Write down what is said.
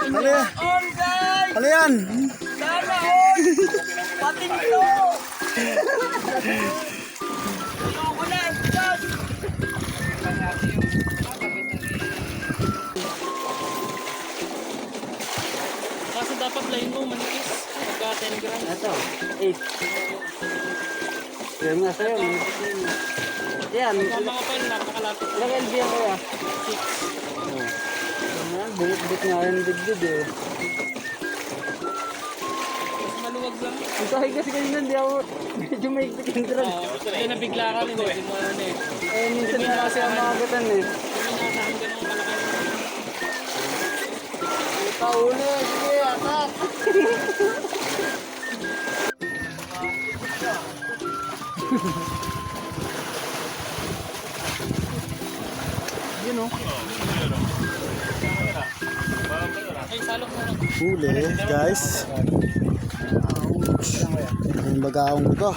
Ano yan? On guys! Ano yan? Sana on! Pating to! Ayoko na! Stop! Kaso dapat line mo manipis. Pagka 10 grams. Ito, 8. Yan nga sa'yo. Yan, Mga pal, napakalapit. ilang LB yan kaya? 6. Yan, bulit-bulit nga yung dibdib eh. Mas maluwag lang. Ang sahi kasi kanina hindi ako medyo maigpit yung drag. Kaya nabigla ka rin. Hindi mo ano eh. Eh, minsan na kasi ang mga gatan eh. Hindi nasahan ganun kalaki. Pauli, sige, atak! Yun o. Ay, salok na lang. Huli guys. Yung bagaong ito.